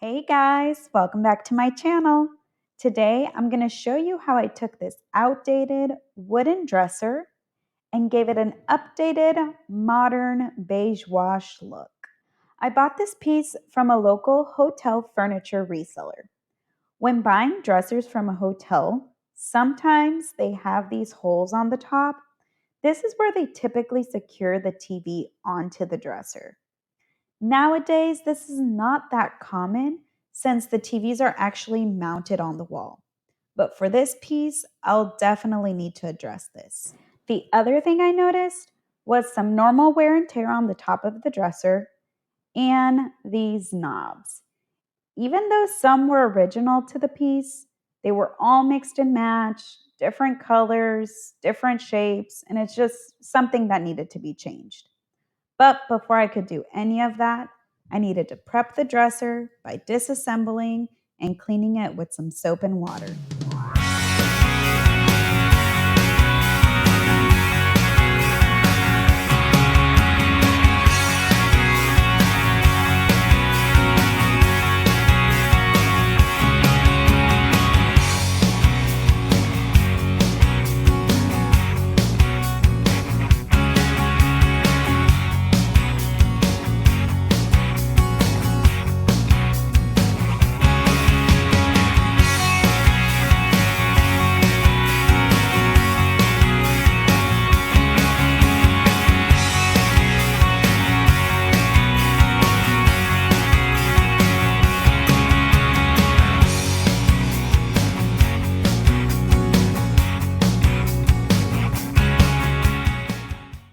Hey guys, welcome back to my channel. Today I'm going to show you how I took this outdated wooden dresser and gave it an updated modern beige wash look. I bought this piece from a local hotel furniture reseller. When buying dressers from a hotel, sometimes they have these holes on the top. This is where they typically secure the TV onto the dresser. Nowadays, this is not that common since the TVs are actually mounted on the wall. But for this piece, I'll definitely need to address this. The other thing I noticed was some normal wear and tear on the top of the dresser and these knobs. Even though some were original to the piece, they were all mixed and matched, different colors, different shapes, and it's just something that needed to be changed. But before I could do any of that, I needed to prep the dresser by disassembling and cleaning it with some soap and water.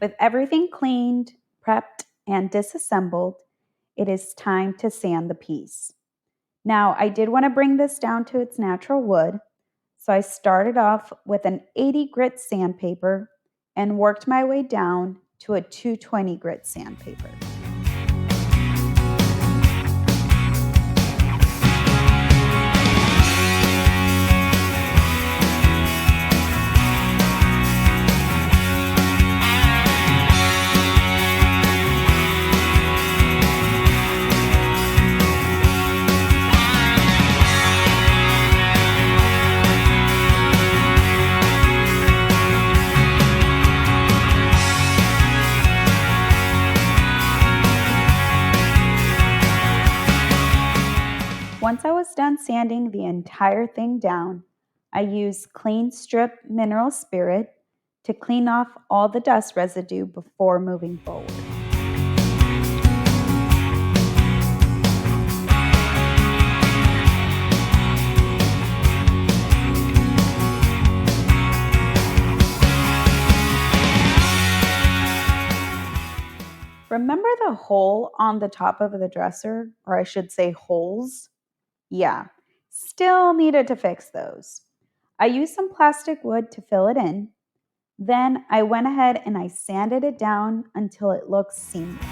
With everything cleaned, prepped, and disassembled, it is time to sand the piece. Now, I did want to bring this down to its natural wood, so I started off with an 80 grit sandpaper and worked my way down to a 220 grit sandpaper. Once I was done sanding the entire thing down, I used Klean-Strip mineral spirit to clean off all the dust residue before moving forward. Remember the hole on the top of the dresser, or I should say holes? Yeah, still needed to fix those. I used some plastic wood to fill it in. Then I went ahead and I sanded it down until it looks seamless.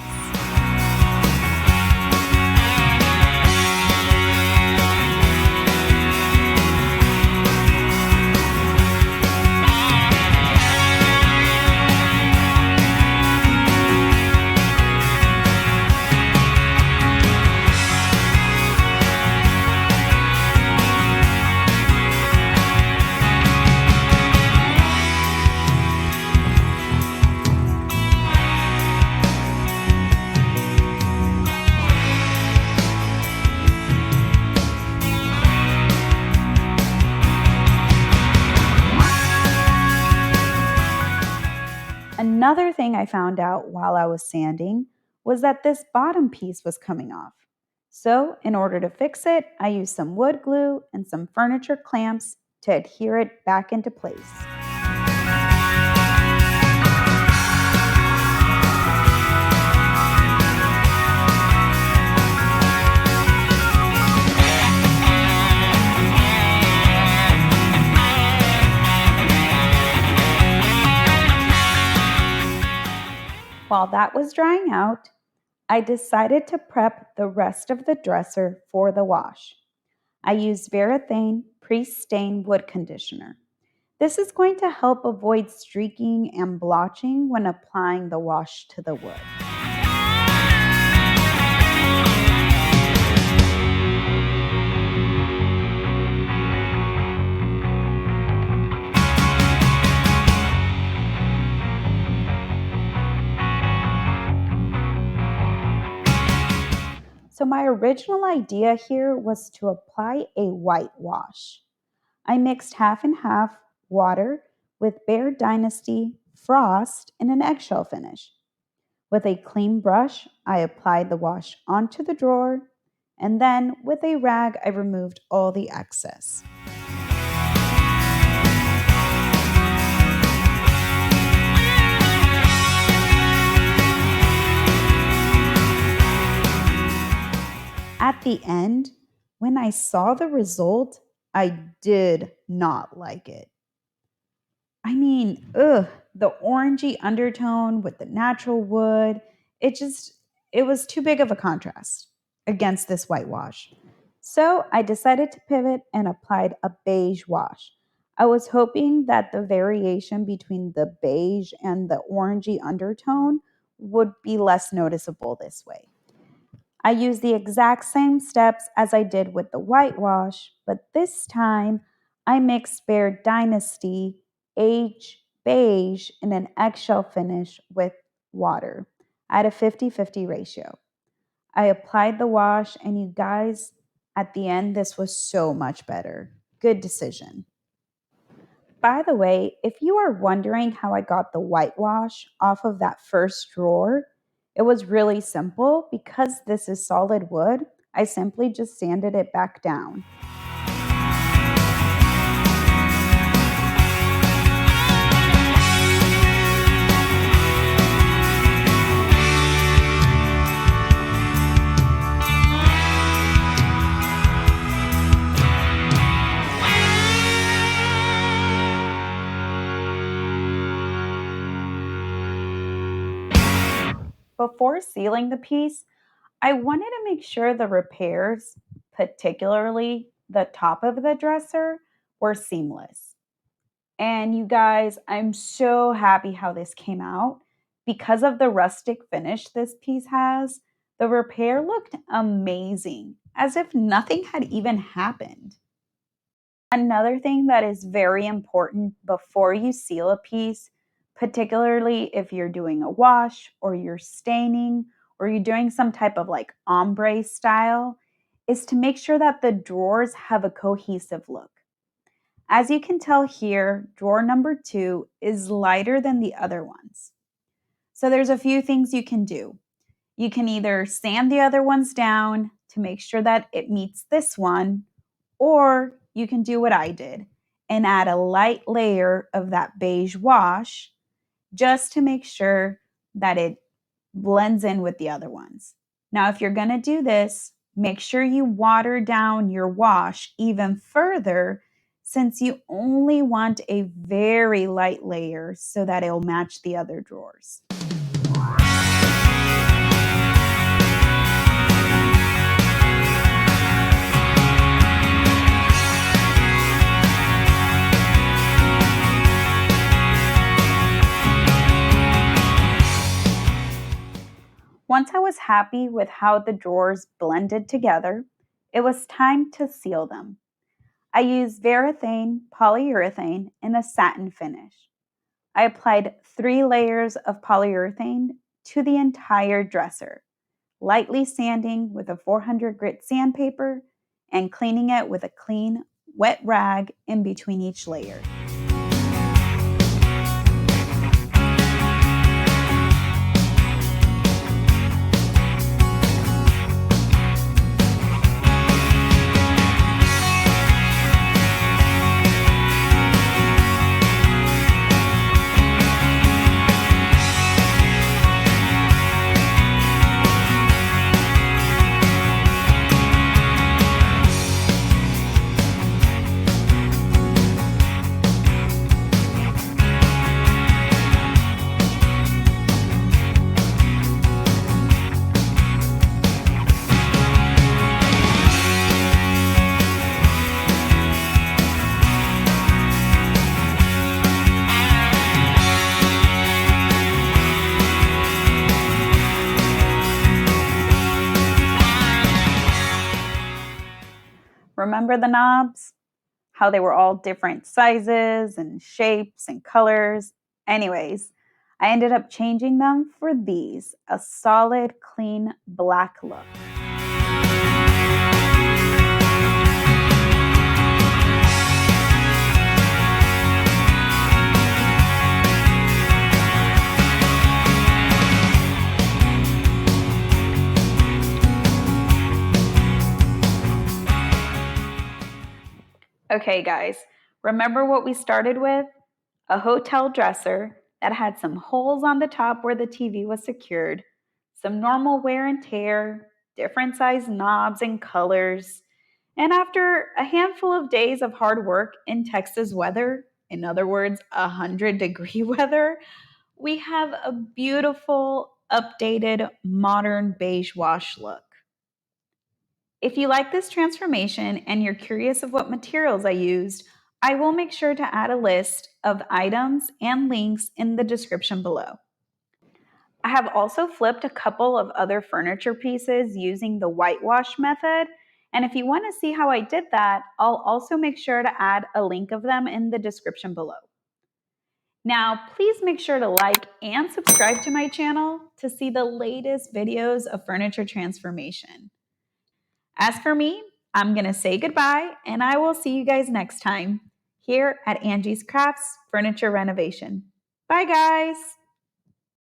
Another thing I found out while I was sanding was that this bottom piece was coming off. So in order to fix it, I used some wood glue and some furniture clamps to adhere it back into place. While that was drying out, I decided to prep the rest of the dresser for the wash. I used Varathane pre-stain wood conditioner. This is going to help avoid streaking and blotching when applying the wash to the wood. So my original idea here was to apply a whitewash. I mixed half and half water with Beige Dynasty Frost in an eggshell finish. With a clean brush, I applied the wash onto the drawer, and then with a rag, I removed all the excess. At the end, when I saw the result, I did not like it. I mean, the orangey undertone with the natural wood, it was too big of a contrast against this whitewash. So I decided to pivot and applied a beige wash. I was hoping that the variation between the beige and the orangey undertone would be less noticeable this way. I used the exact same steps as I did with the whitewash, but this time I mixed Beige Dynasty Beige in an eggshell finish with water at a 50-50 ratio. I applied the wash, and you guys, at the end, this was so much better. Good decision. By the way, if you are wondering how I got the whitewash off of that first drawer, it was really simple. Because this is solid wood, I simply just sanded it back down. Before sealing the piece, I wanted to make sure the repairs, particularly the top of the dresser, were seamless. And you guys, I'm so happy how this came out. Because of the rustic finish this piece has, the repair looked amazing, as if nothing had even happened. Another thing that is very important before you seal a piece, particularly if you're doing a wash or you're staining or you're doing some type of like ombre style, is to make sure that the drawers have a cohesive look. As you can tell here, drawer number 2 is lighter than the other ones. So there's a few things you can do. You can either sand the other ones down to make sure that it meets this one, or you can do what I did and add a light layer of that beige wash just to make sure that it blends in with the other ones. Now, if you're going to do this, make sure you water down your wash even further, since you only want a very light layer so that it'll match the other drawers. Once I was happy with how the drawers blended together, it was time to seal them. I used Varathane polyurethane in a satin finish. I applied 3 layers of polyurethane to the entire dresser, lightly sanding with a 400 grit sandpaper and cleaning it with a clean, wet rag in between each layer. Remember the knobs? How they were all different sizes and shapes and colors? Anyways, I ended up changing them for these, a solid, clean black look. Okay, guys, remember what we started with? A hotel dresser that had some holes on the top where the TV was secured, some normal wear and tear, different size knobs and colors. And after a handful of days of hard work in Texas weather, in other words, 100-degree weather, we have a beautiful, updated, modern beige wash look. If you like this transformation and you're curious of what materials I used, I will make sure to add a list of items and links in the description below. I have also flipped a couple of other furniture pieces using the whitewash method, and if you want to see how I did that, I'll also make sure to add a link of them in the description below. Now, please make sure to like and subscribe to my channel to see the latest videos of furniture transformation. As for me, I'm going to say goodbye, and I will see you guys next time here at Angie's Crafts Furniture Renovation. Bye, guys.